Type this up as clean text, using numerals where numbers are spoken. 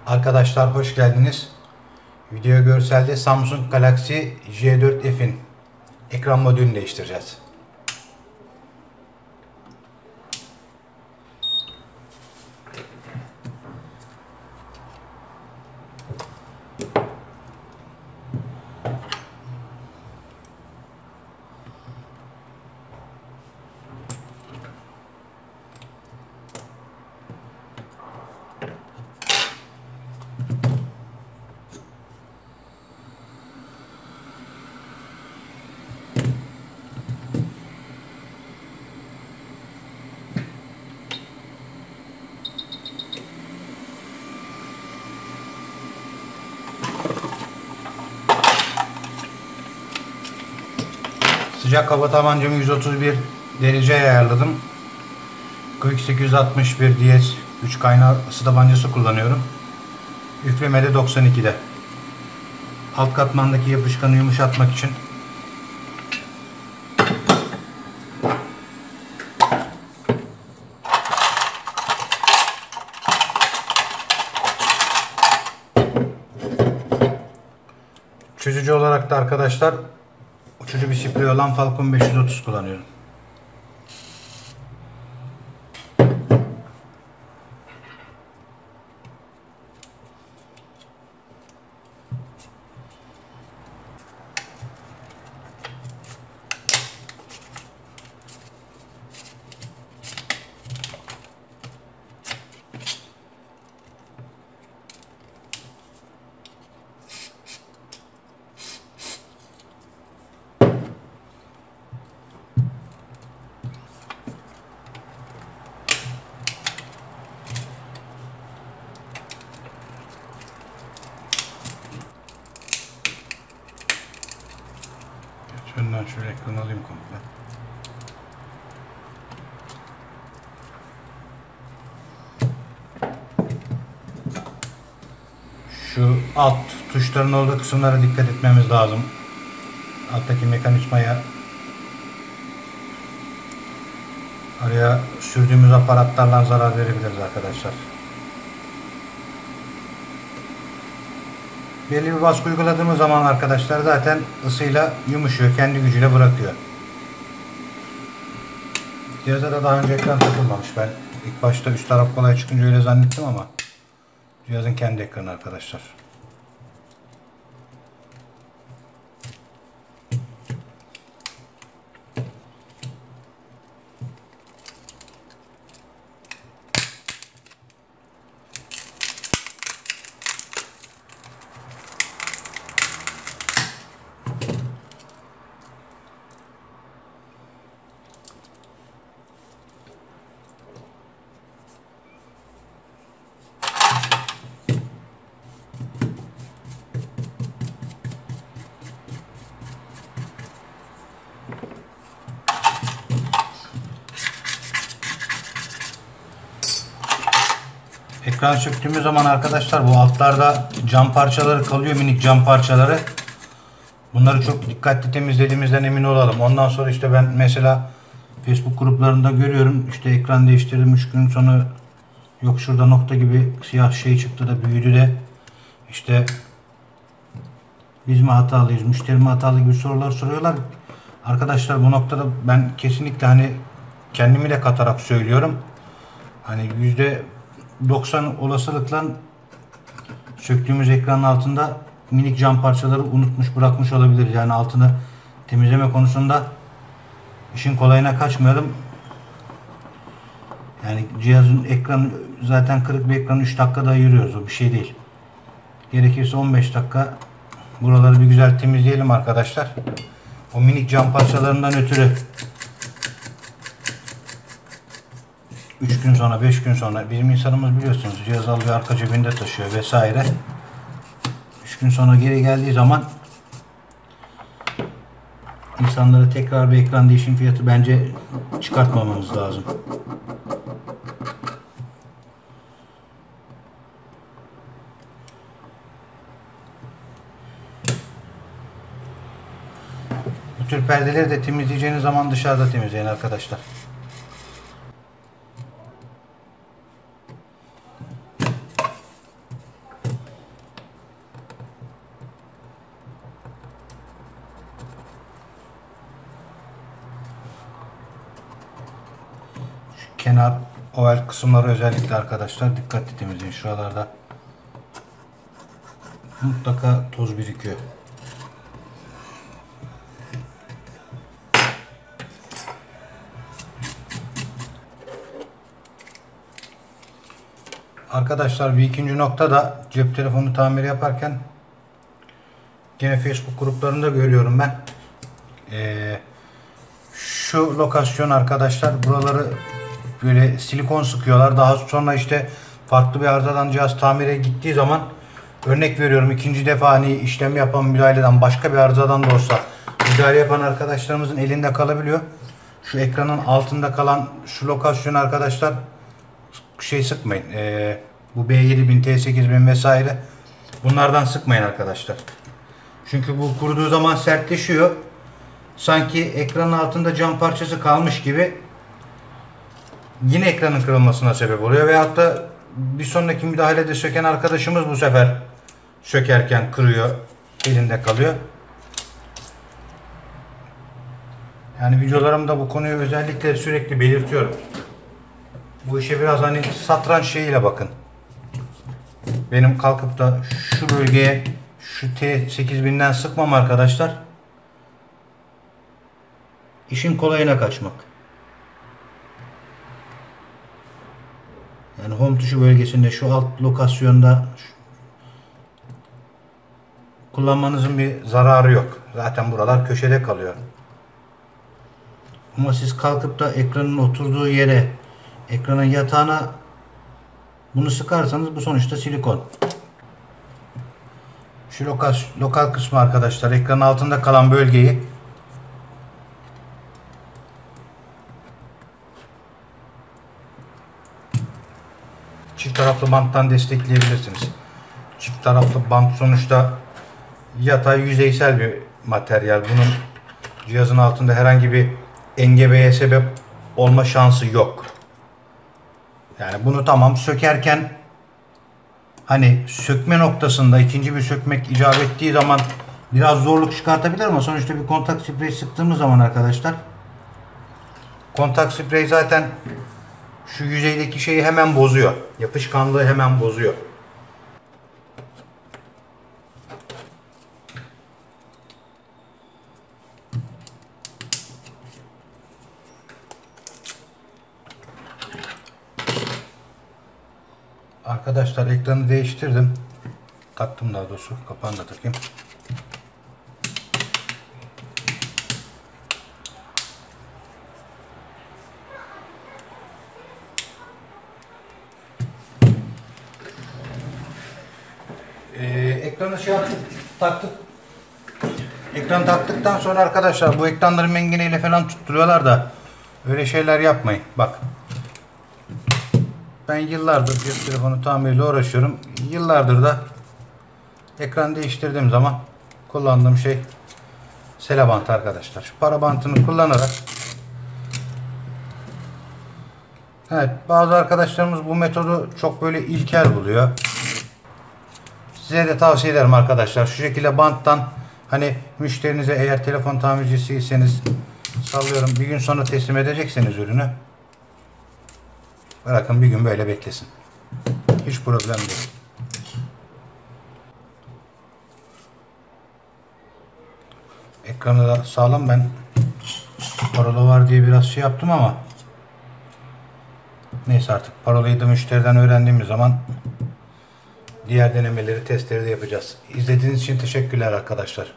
Arkadaşlar hoş geldiniz. Video görselde Samsung Galaxy J4F'in ekran modülünü değiştireceğiz. Sıcak hava tabancamı 131 dereceye ayarladım. Quick 861 DS 3 kaynağı ısı tabancası kullanıyorum. Üflemede 92'de. Alt katmandaki yapışkanı yumuşatmak için çözücü olarak da arkadaşlar uçucu bir sprey olan Falcon 530 kullanıyorum. Önden şöyle ekranı alayım komple. Şu alt tuşların olduğu kısımlara dikkat etmemiz lazım. Alttaki mekanizmaya, araya sürdüğümüz aparatlarla zarar verebiliriz arkadaşlar. Belli bir baskı uyguladığımız zaman arkadaşlar zaten ısıyla yumuşuyor, kendi gücüyle bırakıyor. Cihaza da daha önce ekran takılmamış. Ben ilk başta üst taraf kolay çıkınca öyle zannettim ama cihazın kendi ekranı arkadaşlar. Ekran söktüğümüz zaman arkadaşlar bu altlarda cam parçaları kalıyor, minik cam parçaları. Bunları çok dikkatli temizlediğimizden emin olalım. Ondan sonra işte ben mesela Facebook gruplarında görüyorum, işte ekran değiştirdim 3 gün sonra yok şurada nokta gibi siyah şey çıktı da büyüdü de işte biz mi hatalıyız, müşteri mi hatalı gibi sorular soruyorlar. Arkadaşlar bu noktada ben kesinlikle hani kendimi de katarak söylüyorum. Hani %90 olasılıkla söktüğümüz ekranın altında minik cam parçaları unutmuş bırakmış olabilir. Yani altını temizleme konusunda işin kolayına kaçmayalım. Yani cihazın ekranı zaten kırık bir ekranı 3 dakikada ayırıyoruz. O bir şey değil. Gerekirse 15 dakika buraları bir güzel temizleyelim arkadaşlar. O minik cam parçalarından ötürü 3 gün sonra 5 gün sonra bizim insanımız biliyorsunuz cihaz alıyor arka cebinde taşıyor vesaire. 3 gün sonra geri geldiği zaman insanlara tekrar bir ekran değişim fiyatı bence çıkartmamamız lazım. Bu tür perdeleri de temizleyeceğiniz zaman dışarıda temizleyin arkadaşlar. kenar oval kısımları özellikle arkadaşlar dikkatli temizleyin. Şuralarda mutlaka toz birikiyor. Arkadaşlar bir ikinci nokta da cep telefonu tamiri yaparken gene Facebook gruplarında görüyorum ben. Şu lokasyon arkadaşlar, buraları böyle silikon sıkıyorlar. Daha sonra işte farklı bir arızadan cihaz tamire gittiği zaman, örnek veriyorum, ikinci defa hani işlem yapan müdahaleden başka bir arızadan da olsa müdahale yapan arkadaşlarımızın elinde kalabiliyor. Şu ekranın altında kalan şu lokasyon arkadaşlar, şey sıkmayın. Bu B7000, T8000 vesaire, bunlardan sıkmayın arkadaşlar. Çünkü bu kuruduğu zaman sertleşiyor. Sanki ekranın altında cam parçası kalmış gibi yine ekranın kırılmasına sebep oluyor. Veyahut da bir sonraki müdahalede söken arkadaşımız bu sefer sökerken kırıyor, elinde kalıyor. Yani videolarımda bu konuyu özellikle sürekli belirtiyorum. Bu işe biraz hani satranç şeyiyle bakın. Benim kalkıp da şu bölgeye şu T8000'den sıkmam arkadaşlar, İşin kolayına kaçmak. Yani home tuşu bölgesinde şu alt lokasyonda kullanmanızın bir zararı yok. Zaten buralar köşede kalıyor. Ama siz kalkıp da ekranın oturduğu yere, ekranın yatağına bunu sıkarsanız bu sonuçta silikon. Şu lokal kısmı arkadaşlar, ekranın altında kalan bölgeyi çift taraflı banttan destekleyebilirsiniz. Çift taraflı bant sonuçta yatay, yüzeysel bir materyal. Bunun cihazın altında herhangi bir engebeye sebep olma şansı yok. Yani bunu tamam sökerken hani sökme noktasında ikinci bir sökmek icap ettiği zaman biraz zorluk çıkartabilir ama sonuçta bir kontak sprey sıktığımız zaman arkadaşlar, kontak sprey zaten şu yüzeydeki şeyi hemen bozuyor. Yapışkanlığı hemen bozuyor. Arkadaşlar ekranı değiştirdim. Taktım daha doğrusu. Kapağını da takayım. Ekranı taktık. Ekran taktıktan sonra arkadaşlar bu ekranları mengeneyle falan tutturuyorlar da öyle şeyler yapmayın. Bak. Ben yıllardır cep telefonu tamiriyle uğraşıyorum. Yıllardır da ekran değiştirdiğim zaman kullandığım şey sele bantı arkadaşlar. Şu para bantını kullanarak, evet, bazı arkadaşlarımız bu metodu çok böyle ilkel buluyor. Size de tavsiye ederim arkadaşlar. Şu şekilde banttan, hani müşterinize, eğer telefon tamircisiyseniz, sallıyorum, bir gün sonra teslim edecekseniz ürünü, bırakın bir gün böyle beklesin. Hiç problem değil. Ekranı da sağlam, ben parola var diye biraz şey yaptım ama neyse, artık parolayı da müşteriden öğrendiğimiz zaman diğer denemeleri, testleri de yapacağız. İzlediğiniz için teşekkürler arkadaşlar.